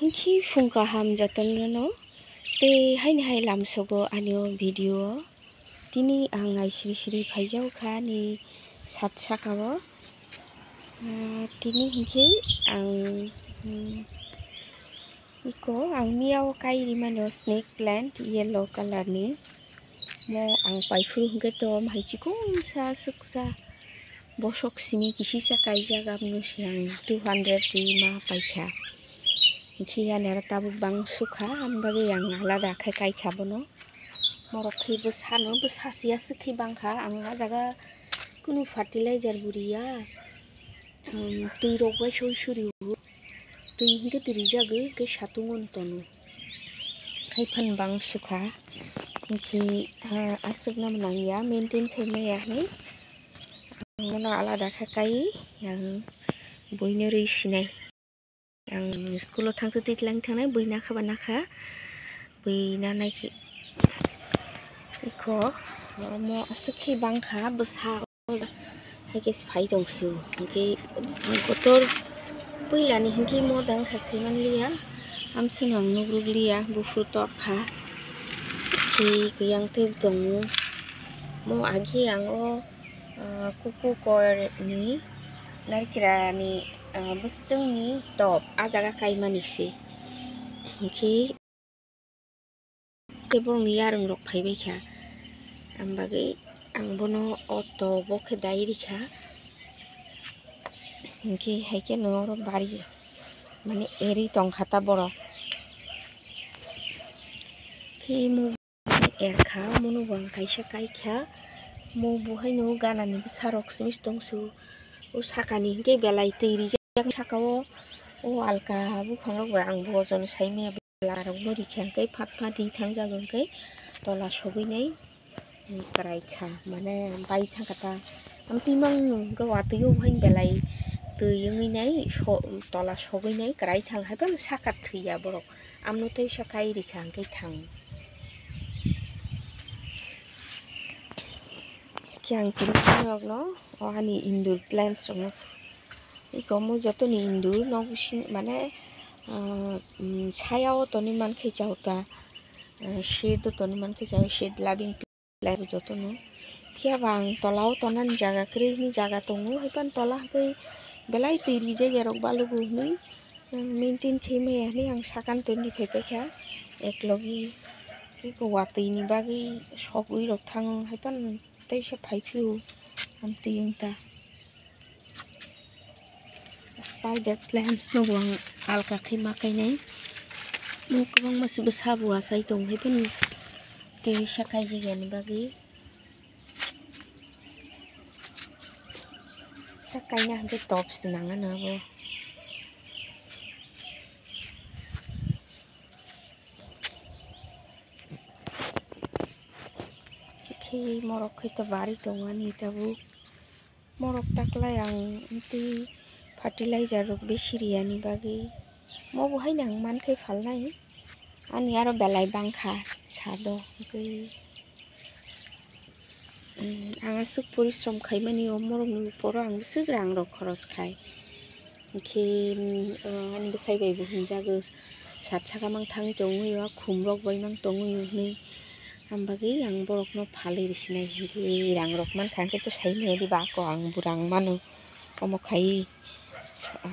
Hinki fungka ham jatan no te hai lamsogo anio video tini ang siri paijau kha ni sat sakao tini hinki ang iko ang miao kairi mano snake plant yellow color ni mo ang paifuru hingke to mai chikung sa suksa bosok sini kisisa kaija gamno siang 200 di ma paisa Kia nera tabu bang suka ambagi yang alada kai kabono morok khi besano besasia sekhi bangkha anga jaga kunu fertilizer buria tui rogbai suri tui hingke tiri jago ke satungon tonu kai phan bang suka ki asuk nam nang ya maintain kheme ya ni mono alada kai yang boine rei sinai ang school thangtu titlang thangnai boina khaba nakha boina naiki iko mo asukhi bangkha besa hege spai dongsu hingke kotor poilani hingke mo dang khase manliya amsunang nugrugliya bufur torkha ki kuyang te dongu mo agi ango kuku kor ni naikira ni besteng ni top ajaga kaimani si hingke tebong ni yarung rok phaibai kha ambagi ang bono auto bokhe dairi kha hingke haike noro bari mane eri tongkhata borok ki mo erkha mono bang kaisa kaikha mo buhai no gana ni sarok simis tongsu o sakani hingke belai tiri jak sakao o alka buphang rok ang bojon saime larok bori khangke phatma di thangjagon ke tola soginai kraikha mane bai thangkata amtimang gawatio bhain belai tuyungi nai tola soginai krai thang haibang sakat thuya borok amno tei sakai rikhangke thang kyang kirok no ani indoor plants no iko mo joto ni indoor no mane sayao toni mankhe jauta shade toni mankhe jau shade loving plant joto no phia bang tolao tonan jaga kri ni jaga tongo haipan tola kai belai tiri jage rok balugu ni maintain kheme ani ang sakan toni phepekha eklogi iko watui ni bagi sogui rok thang haipan teisa phaifiu amtiyungta spider plants no bang alka khima kainai mo kubang mas besabu asai tong haipan teisa kai jigani bagi sakainya hangke top sinanga na bo ki morok khita bari tongani tabu morok takla yang inti fertilizer rok besiriani bagi mo bohai nang mankhe phalnai ani aro belai bangkha sado ang asuk porishrom khaimani o morok ni uporo ang bisuk rang rok khoros khai hingke ani bwsai bai bo hinjago sat saka mang thangi tonguyo khum rok bai mang tonguyo ni ambagi ang borok no phalui risinai hingke rang rok man khangke to saime di ba ko ang burang mano omo khai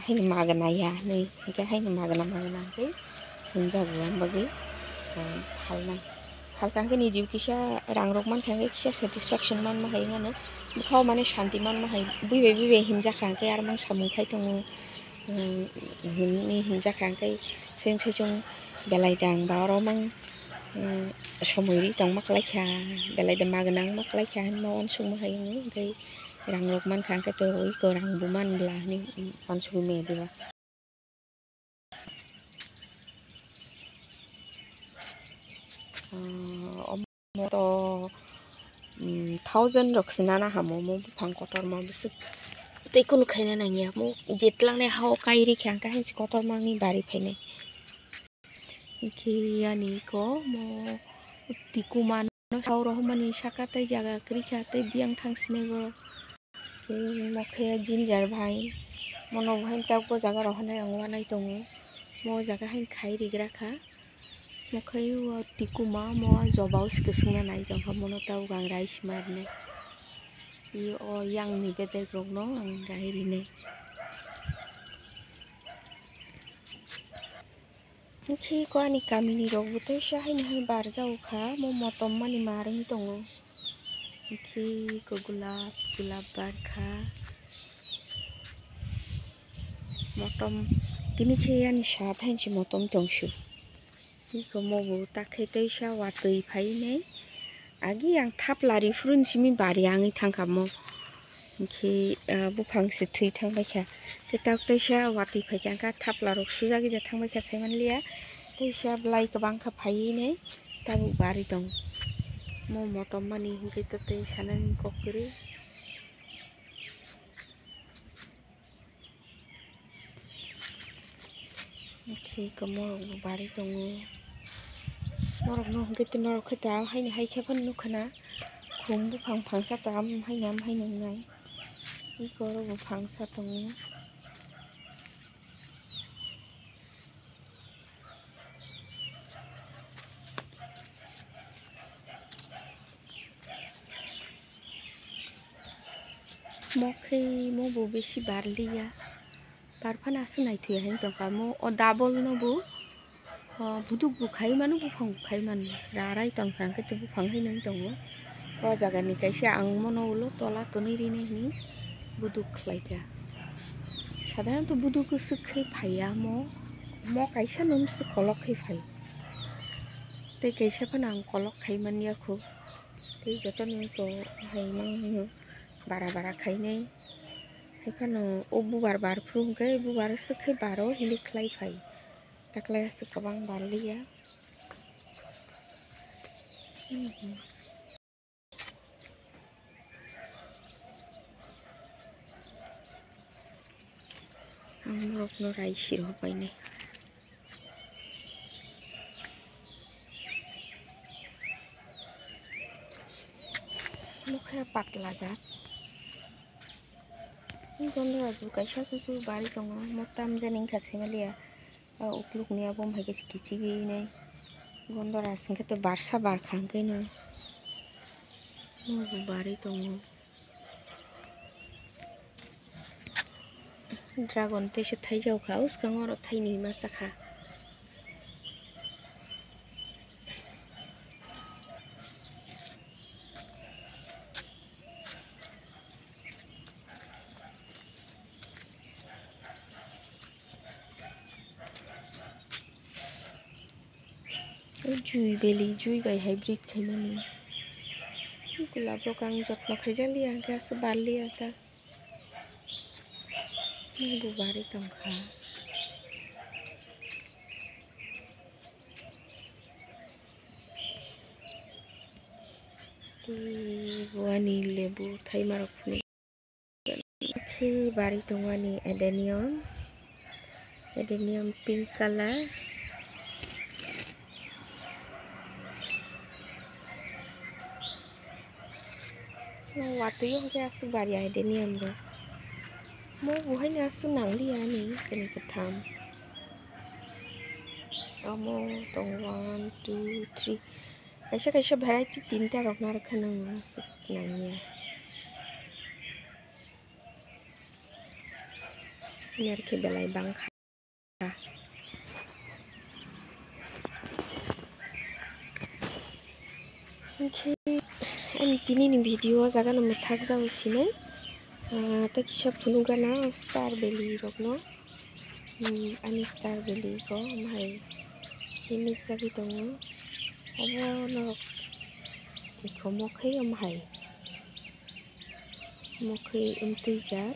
haino magana ya ni hingke haino magana ke hinjago ambagi phalnai phalkangke ni jiu kisa rang rok man khangke kisa satisfaction man ma hai ngano bukhao mane shanti man ma hai buibai hinjakangke ar mang samung khai tongo ni hinjakangke sejong belai dang ba ro mang somoi tong maklaikha belai da maganang maklaikha mo onsung ma hai ngai rang rok man khangke to iko rang buman bla ni onsung me diba to 1000 rok sinana hamo mo buphang kotor ma bisuk tei kunu khaina nangya mo jetlang ne hao kairi khangka hansi kotor mangni bari phainai ki ani ko mo tikuman sauro mani sakatai jaga krikha tei biang thangsinai bo mokhe ginger bhai mono bhai ta ko jaga ro hanai ang wanai tongo mau jaga hain khai rigraka mokai tikuma mo jobaus kesungna nai jongha mono tau gang rai smarne I o yang ni bebek rok no ang rai rine Mungkin ko ani kami ni rok butoi sha hain hai bar jau kha mo motom mani mareng tongo Mungkin ko gulab bar kha motom tini khe ani sa thain si motom tongsu Iko mo bu takhai tei sa watui phai nei agi ang thap lari frun simi bari angi thangkamo Mungkin bufang si thui thangbai kha te tak tei sa watui phai kha ka thap larok sujagi ja thangbai kha saiman lia tei sa blai kabang kha phai nei tabu bari tong mo motom mani hingke to tei sanan kokri Mungkin ko mo bari tongo Norok no hingke te norok khata haini hai khe phan nukhana khum bufang phangsa tam hainam hainang nai Iko ro bufang sa tongo Mokhe mo bu besi barliya barphana sunai thui hain tongka mo o double no bu buduk bukhai manu bufang bukhai man rarai tongka ke te bufang hainang tongo o jaga ni kaisa ang mono ulo tola toni rini ni buduk khlaida সাধারণত buduk sukhe phaiya mo kaisa num se kolok khai phai te kaisa phana ang kolok khai mania khu te joton ko haimang bara khai nei haifano o bubar bar phrum ke bubar sukhe baro hili khlai phai taklai su kabang barliya Amrok no rai sir hopai nei Mukha patla jat Gondra ju kaisa su bari tongo motam janing kha semalia ukluk ni abom hai kesi kichigi nei Gondra singke to barsa bar khangke no mo bari tongo Dragon te se thai jau kha uskang oro thai ni ma sakha Jui beli jui bai hybrid khai mani Gulab rok ang jotno khaijalia ke as barliya ta mo bu bari tongkha Buani lebu thai marok ni Khi bari tongani adenium pink color Waktu yang saya sebar ya adenium ro mo buhay na sunang liya ni kani katham mo tong 1 2 3 kaisa variety tinta rok na rakha nang nanya Nyar ke belai bangkha Ani tini ni video jaga no thak jau sine ta kisa phunugana star belly rok no ani star belly ko mai ini jagi tongo abo no ko mokhai mai mokhai umtui jar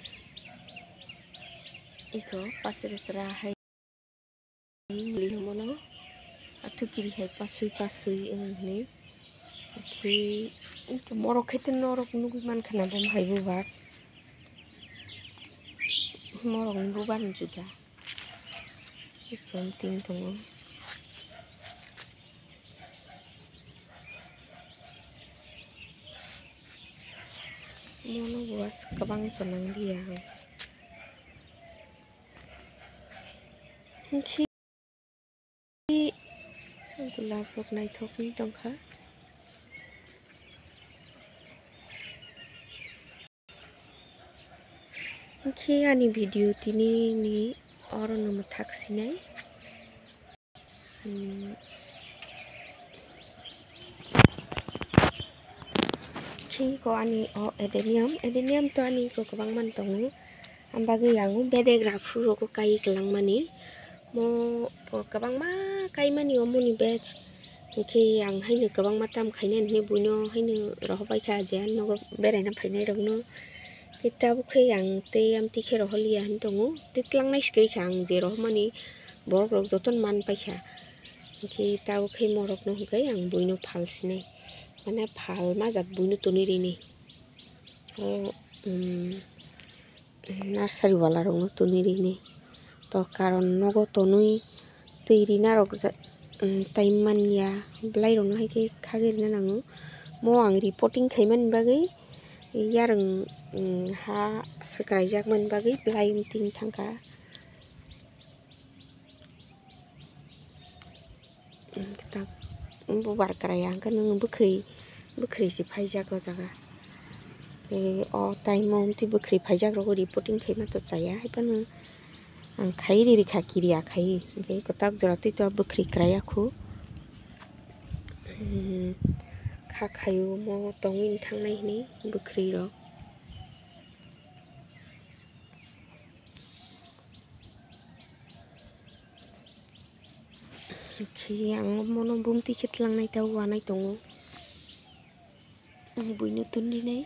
iko pasra hai mono atu kiri hai pasui ni Ki morok kheten norok nugi man khana bom hai bubar morok ni bubar juda ting tongo mono buas kabang penang dia लाभक नायथकनि दंखा ओंखे आंनि video दिनैनि अरनम थाखसिनाय को आंनि एडेनियाम तो आंनि को गोबां मान दङ आमबागै आं बेदेग्रा फुलखौ गायग्लांमानि मो गोबां मा गायमानि अमुनि बेच ओंखे आं हायनो गोबां मा दाम खायनो बुइनो हायनो रहबायखा जेन नगो बेरायना फैनाय दंनो किताबखै आं ते आमति खेर हलिया हन दङ तितलांनाय सिखैखा आं जे रहमानि बरग जतन मान पाइखा ओंखे ताबखै मरक न हगै आं बुइनो फालसिनै माने फाल मा जात बुइनो तनिरिनि नार्सारी वाला रंग तनिरिनि तो कारण नगो तनुई तैरिना रक टाइम मानिया ब्लाइ रंग हायके खागिरना नांगो मो आं रिपोर्टिंग खैमन बागै यारं हा सक्राइजाक मन बागै ब्लाइ उमतिं थांखा ता बुबार कराया हांखो नों बख्रै से फाइजाक जागा अ टाइम उमति बख्रै फाइजाक रगो रिपोर्टिंग खैमा तो जाया हायपानो आं खायरि रिखा किरिया खाय ओंखे कताक जरातै तो बख्रै करायाखौ खाखायो मो तंगिन थांनाय हनै बख्रै र ओंखे आं मनो बुमति खेतलांनाय ताव वानाय दङ आं बुइनो तनिनै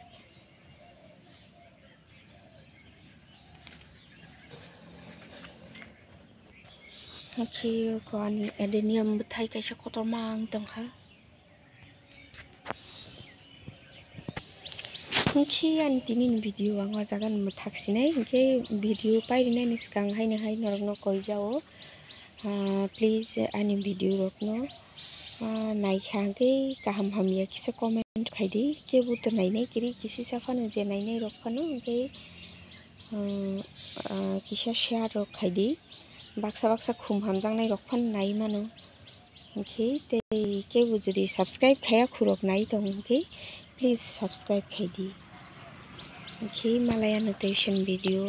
ओंखे को आंनि एडेनियाम थाय कैसे खतरमा आं दंखा ओंखे आंनि दिनैनि भिडिअ आं जागोन थाखसिनाय ओंखे भिडिअ पाइरिनायनि सिगां हायनो हाय नरगनो कय जाओ प्लीज आंनि भिडिअ रखनो नायखांखै गाहाम हामिया किसे कमेंट खायदि केबो तो नायनाय किरि किसी साफानो जे नायनाय रखनो ओंखे किसे शेयर रख खायदि बाक्सा खुम हामजांनाय रखफान नाय मानो ओंखे ते केबो जुदि सब्सक्राइब खाया खुरक नाय दं ओंखे प्लीज सब्सक्राइब खायदि ओंखे मालाया नोटेशन भिडिअ